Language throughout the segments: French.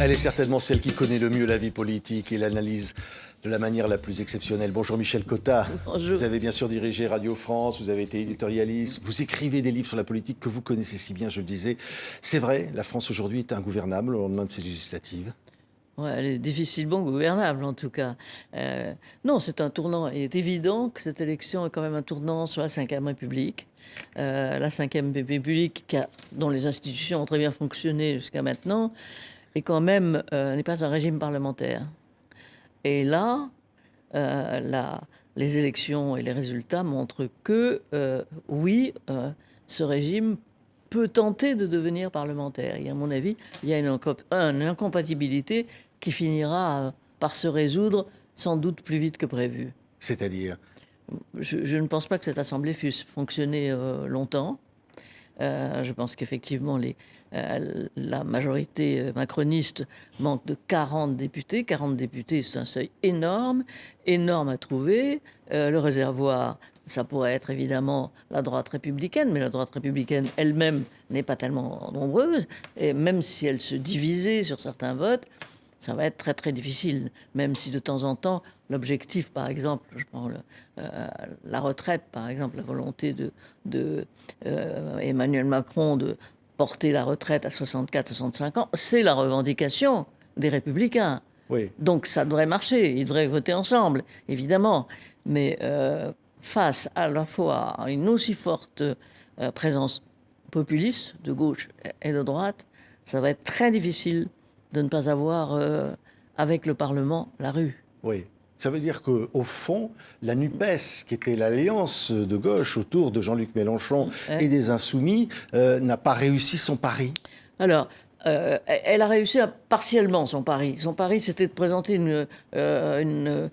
Elle est certainement celle qui connaît le mieux la vie politique et l'analyse de la manière la plus exceptionnelle. Bonjour Michel Cotta. Bonjour. Vous avez bien sûr dirigé Radio France, vous avez été éditorialiste, vous écrivez des livres sur la politique que vous connaissez si bien, je le disais. C'est vrai, la France aujourd'hui est ingouvernable au lendemain de ces législatives. Ouais, elle est difficilement gouvernable, en tout cas. Non, c'est un tournant. Il est évident que cette élection est quand même un tournant sur la Ve République. La Ve République, dont les institutions ont très bien fonctionné jusqu'à maintenant, est quand même n'est pas un régime parlementaire. Et là, les élections et les résultats montrent que, oui, ce régime peut tenter de devenir parlementaire. Et à mon avis, il y a une incompatibilité qui finira par se résoudre sans doute plus vite que prévu. C'est-à-dire, Je ne pense pas que cette Assemblée puisse fonctionner longtemps. Je pense qu'effectivement, la majorité macroniste manque de 40 députés. 40 députés, c'est un seuil énorme, énorme à trouver. Le réservoir, ça pourrait être évidemment la droite républicaine, mais la droite républicaine elle-même n'est pas tellement nombreuse. Et même si elle se divisait sur certains votes, ça va être très très difficile, même si de temps en temps, l'objectif, par exemple, je prends la retraite, par exemple, la volonté de Emmanuel Macron de porter la retraite à 64-65 ans, c'est la revendication des Républicains. oui. Donc ça devrait marcher, ils devraient voter ensemble, évidemment. Mais face à la fois à une aussi forte présence populiste de gauche et de droite, ça va être très difficile de ne pas avoir avec le Parlement la rue. Oui. Ça veut dire qu'au fond, la NUPES, qui était l'alliance de gauche autour de Jean-Luc Mélenchon et des Insoumis, n'a pas réussi son pari. Alors, elle a réussi partiellement son pari. Son pari, c'était de présenter une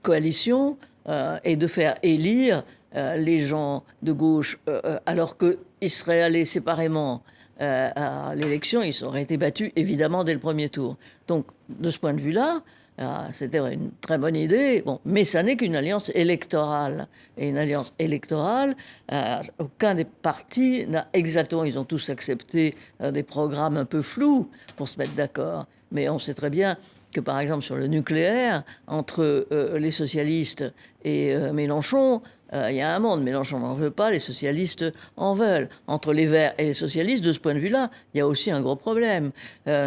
coalition et de faire élire les gens de gauche, alors qu'ils seraient allés séparément à l'élection, ils auraient été battus évidemment dès le premier tour. Donc, de ce point de vue-là, c'était une très bonne idée, bon, mais ça n'est qu'une alliance électorale. Et une alliance électorale, aucun des partis n'a exactement, ils ont tous accepté des programmes un peu flous pour se mettre d'accord. Mais on sait très bien que, par exemple, sur le nucléaire, entre les socialistes et Mélenchon, il y a un monde. Mélenchon n'en veut pas, les socialistes en veulent. Entre les Verts et les socialistes, de ce point de vue-là, il y a aussi un gros problème.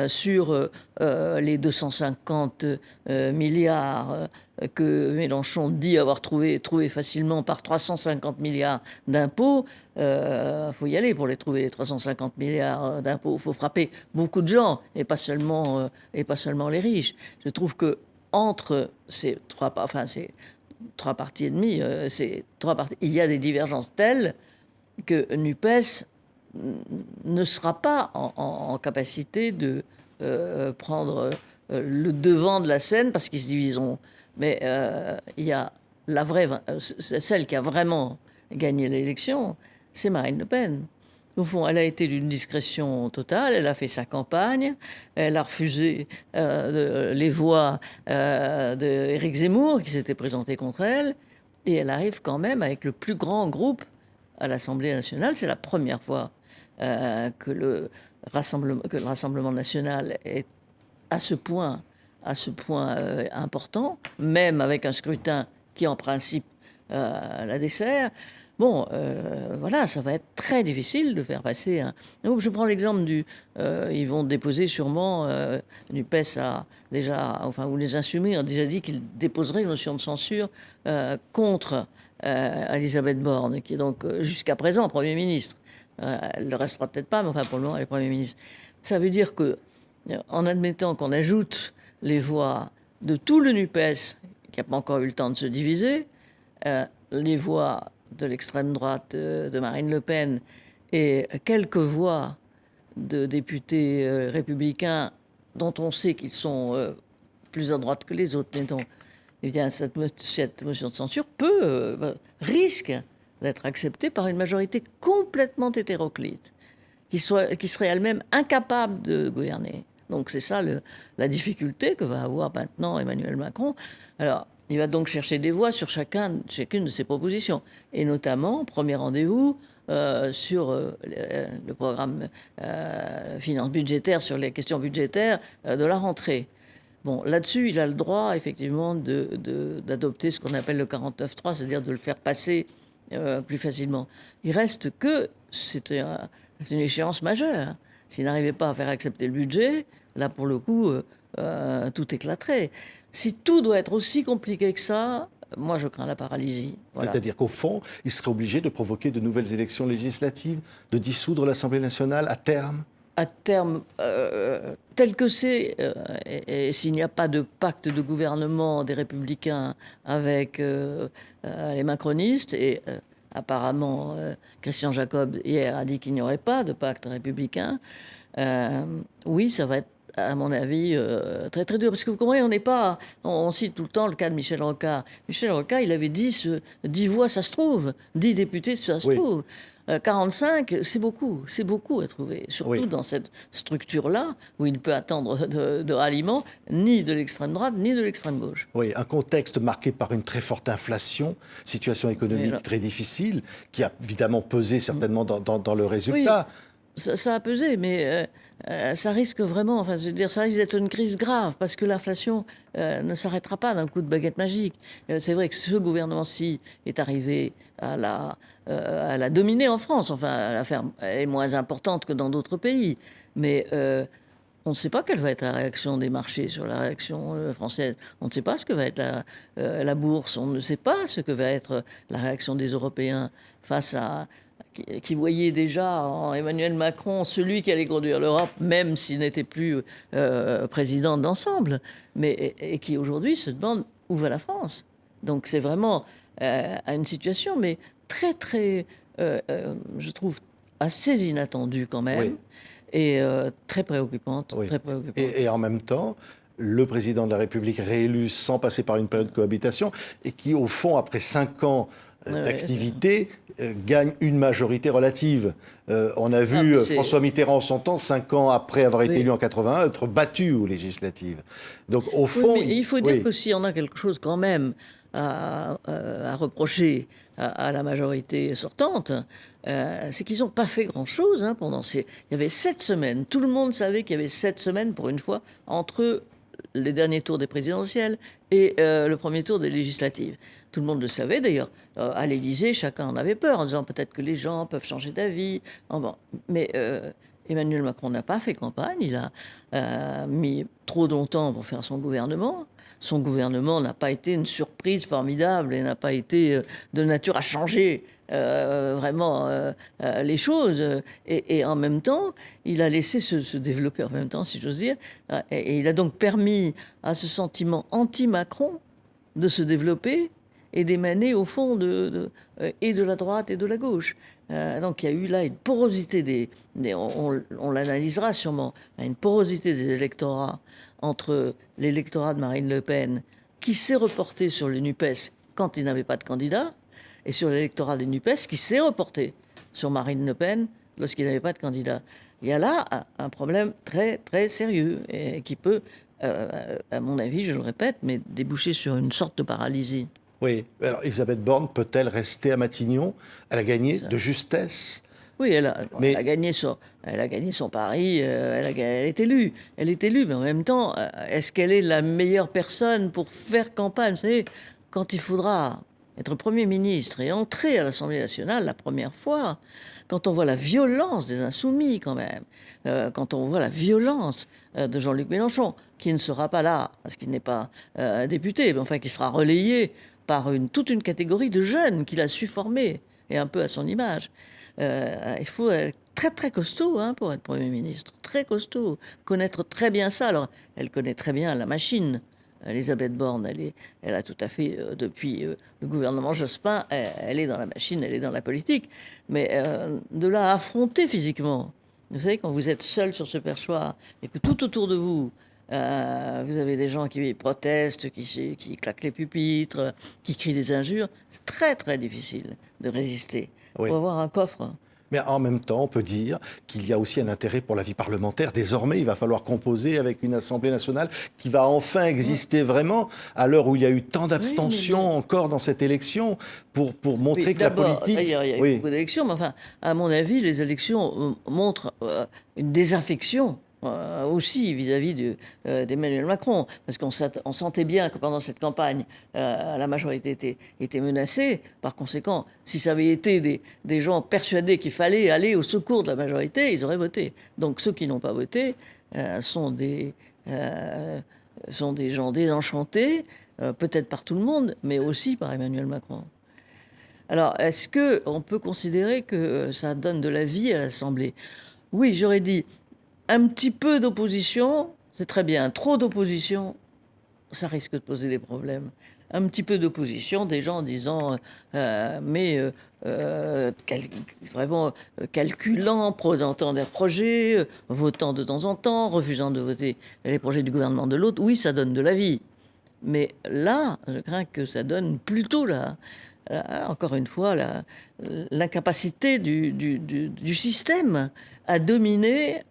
Sur les 250 milliards que Mélenchon dit avoir trouvé facilement par 350 milliards d'impôts, faut y aller pour les trouver, les 350 milliards d'impôts. Il faut frapper beaucoup de gens et pas seulement les riches. Je trouve que entre ces trois partis et demi, il y a des divergences telles que NUPES ne sera pas en capacité de prendre le devant de la scène parce qu'ils se diviseront. Mais il y a celle qui a vraiment gagné l'élection, c'est Marine Le Pen. Au fond, elle a été d'une discrétion totale, elle a fait sa campagne, elle a refusé les voix d'Éric Zemmour qui s'était présenté contre elle, et elle arrive quand même avec le plus grand groupe à l'Assemblée nationale. C'est la première fois que le Rassemblement national est à ce point important, même avec un scrutin qui, en principe, la dessert. Bon, voilà, ça va être très difficile de faire passer un... Donc, je prends l'exemple ils vont déposer sûrement, NUPES a déjà, enfin, ou les Insoumis ont déjà dit qu'ils déposeraient une motion de censure contre Elisabeth Borne, qui est donc jusqu'à présent Premier ministre. Elle ne le restera peut-être pas, mais enfin, pour le moment, elle est Premier ministre. Ça veut dire que, en admettant qu'on ajoute les voix de tout le NUPES, qui n'a pas encore eu le temps de se diviser, les voix de l'extrême droite de Marine Le Pen et quelques voix de députés républicains dont on sait qu'ils sont plus à droite que les autres, mettons, eh bien, cette motion de censure risque d'être acceptée par une majorité complètement hétéroclite, qui serait elle-même incapable de gouverner. Donc c'est ça la difficulté que va avoir maintenant Emmanuel Macron. Alors, Il va donc chercher des voix sur chacune de ses propositions. Et notamment, premier rendez-vous sur le programme finance budgétaire, sur les questions budgétaires de la rentrée. Bon, là-dessus, il a le droit, effectivement, d'adopter ce qu'on appelle le 49.3, c'est-à-dire de le faire passer plus facilement. Il reste que c'est une échéance majeure. S'il n'arrivait pas à faire accepter le budget, là, pour le coup, tout éclaterait. Si tout doit être aussi compliqué que ça, moi, je crains la paralysie. Voilà. C'est-à-dire qu'au fond, il serait obligé de provoquer de nouvelles élections législatives, de dissoudre l'Assemblée nationale à terme? À terme, tel que c'est, et s'il n'y a pas de pacte de gouvernement des Républicains avec les macronistes, et apparemment Christian Jacob hier a dit qu'il n'y aurait pas de pacte républicain, oui, ça va être, à mon avis, très très dur. Parce que vous comprenez, on cite tout le temps le cas de Michel Rocard. Michel Rocard, il avait 10 voix, ça se trouve, 10 députés, ça se trouve. 45, c'est beaucoup à trouver, surtout dans cette structure-là, où il ne peut attendre de ralliement ni de l'extrême droite, ni de l'extrême gauche. Oui, un contexte marqué par une très forte inflation, situation économique très difficile, qui a évidemment pesé certainement dans le résultat. Oui, ça a pesé, mais ça risque vraiment, enfin, je veux dire, ça risque d'être une crise grave, parce que l'inflation ne s'arrêtera pas d'un coup de baguette magique. C'est vrai que ce gouvernement-ci est arrivé à la dominer en France, enfin, à la faire, elle est moins importante que dans d'autres pays, mais on ne sait pas quelle va être la réaction des marchés sur la réaction française. On ne sait pas ce que va être la bourse. On ne sait pas ce que va être la réaction des Européens face à qui voyait déjà en Emmanuel Macron celui qui allait conduire l'Europe, même s'il n'était plus président d'ensemble, mais et qui aujourd'hui se demande où va la France. Donc c'est vraiment à une situation, mais très très, je trouve assez inattendue quand même. Oui. Et très préoccupante, Oui. très préoccupante. Et en même temps, le président de la République réélu sans passer par une période de cohabitation et qui, au fond, après 5 ans d'activité, gagne une majorité relative. On a vu François Mitterrand, en son temps, 5 ans après avoir été élu en 81, être battu aux législatives. Donc, au fond... mais il faut dire que si on a quelque chose quand même à reprocher à la majorité sortante, c'est qu'ils n'ont pas fait grand-chose pendant il y avait 7 semaines. Tout le monde savait qu'il y avait 7 semaines, pour une fois, entre les derniers tours des présidentielles et le premier tour des législatives. Tout le monde le savait d'ailleurs. À l'Élysée, chacun en avait peur en disant peut-être que les gens peuvent changer d'avis. Bon. Mais Emmanuel Macron n'a pas fait campagne. Il a mis trop longtemps pour faire son gouvernement. Son gouvernement n'a pas été une surprise formidable et n'a pas été de nature à changer vraiment les choses. Et en même temps, il a laissé se développer en même temps, si j'ose dire. Et il a donc permis à ce sentiment anti-Macron de se développer et d'émaner au fond et de la droite et de la gauche. Donc il y a eu là une porosité on l'analysera sûrement, une porosité des électorats entre l'électorat de Marine Le Pen qui s'est reporté sur le NUPES quand il n'avait pas de candidat et sur l'électorat des NUPES qui s'est reporté sur Marine Le Pen lorsqu'il n'avait pas de candidat. Il y a là un problème très très sérieux et qui peut, à mon avis, je le répète, mais déboucher sur une sorte de paralysie. Oui. Alors, Elisabeth Borne peut-elle rester à Matignon? Elle a gagné de justesse. Oui, elle a gagné son pari, elle est élue. Elle est élue, mais en même temps, est-ce qu'elle est la meilleure personne pour faire campagne? Vous savez, quand il faudra être Premier ministre et entrer à l'Assemblée nationale la première fois, quand on voit la violence des Insoumis quand même, quand on voit la violence de Jean-Luc Mélenchon, qui ne sera pas là, parce qu'il n'est pas député, mais enfin qui sera relayé par toute une catégorie de jeunes qu'il a su former, et un peu à son image. Il faut être très très costaud pour être Premier ministre, très costaud, connaître très bien ça. Alors, elle connaît très bien la machine. Elisabeth Borne, elle a tout à fait, depuis le gouvernement Jospin, elle est dans la machine, elle est dans la politique. Mais de là à affronter physiquement, vous savez, quand vous êtes seul sur ce perchoir et que tout autour de vous, vous avez des gens qui protestent, qui claquent les pupitres, qui crient des injures, c'est très très difficile de résister. Il faut avoir un coffre. Mais en même temps, on peut dire qu'il y a aussi un intérêt pour la vie parlementaire. Désormais, il va falloir composer avec une Assemblée nationale qui va enfin exister vraiment, à l'heure où il y a eu tant d'abstentions encore dans cette élection, pour montrer que la politique... D'ailleurs, il y a eu beaucoup d'élections, mais enfin, à mon avis, les élections montrent une désaffection aussi vis-à-vis d'Emmanuel Macron. Parce qu'on sentait bien que pendant cette campagne, la majorité était menacée. Par conséquent, si ça avait été des gens persuadés qu'il fallait aller au secours de la majorité, ils auraient voté. Donc ceux qui n'ont pas voté sont des gens désenchantés, peut-être par tout le monde, mais aussi par Emmanuel Macron. Alors, est-ce qu'on peut considérer que ça donne de la vie à l'Assemblée? Oui, j'aurais dit un petit peu d'opposition, c'est très bien. Trop d'opposition, ça risque de poser des problèmes. Un petit peu d'opposition, des gens disant, vraiment calculant, présentant des projets, votant de temps en temps, refusant de voter les projets du gouvernement de l'autre. Oui, ça donne de la vie. Mais là, je crains que ça donne plutôt encore une fois, l'incapacité du système à dominer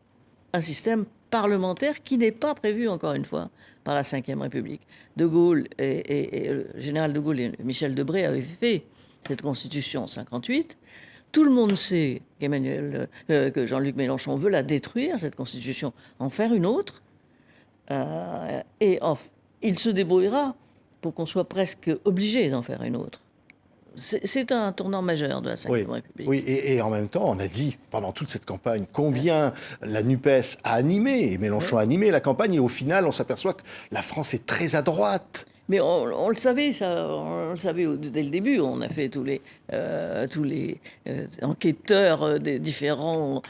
un système parlementaire qui n'est pas prévu, encore une fois, par la Ve République. De Gaulle et le général de Gaulle et Michel Debré avaient fait cette constitution en 1958. Tout le monde sait que Jean-Luc Mélenchon veut la détruire, cette constitution, en faire une autre. Il se débrouillera pour qu'on soit presque obligé d'en faire une autre. C'est un tournant majeur de la Ve République. Oui, et en même temps, on a dit pendant toute cette campagne combien la NUPES a animé, et Mélenchon a animé la campagne, et au final, on s'aperçoit que la France est très à droite. Mais on le savait, ça, on le savait dès le début. On a fait tous les enquêteurs des différents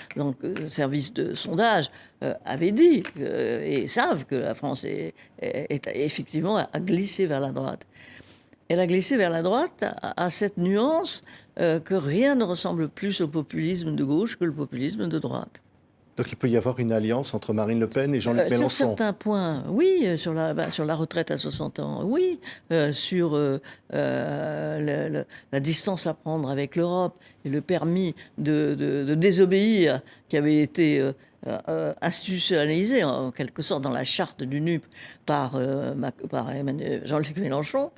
services de sondage avaient dit et savent que la France est effectivement a glissé vers la droite. Elle a glissé vers la droite à cette nuance que rien ne ressemble plus au populisme de gauche que le populisme de droite. Donc il peut y avoir une alliance entre Marine Le Pen et Jean-Luc Mélenchon. Sur certains points, oui. Sur la retraite à 60 ans, oui. Sur la distance à prendre avec l'Europe et le permis de désobéir qui avait été institutionnalisé en quelque sorte dans la charte du NUP par Jean-Luc Mélenchon.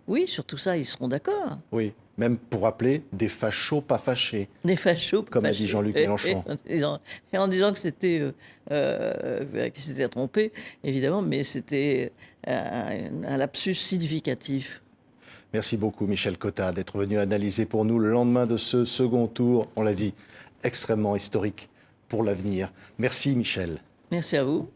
Oui, sur tout ça, ils seront d'accord. Oui. Même pour rappeler des fachos pas fâchés. Des fachos pas comme fâchés. A dit Jean-Luc Mélenchon. Et en disant que qu'il s'était trompé, évidemment, mais c'était un lapsus significatif. Merci beaucoup, Michel Cotta, d'être venu analyser pour nous le lendemain de ce second tour, on l'a dit, extrêmement historique pour l'avenir. Merci, Michel. Merci à vous.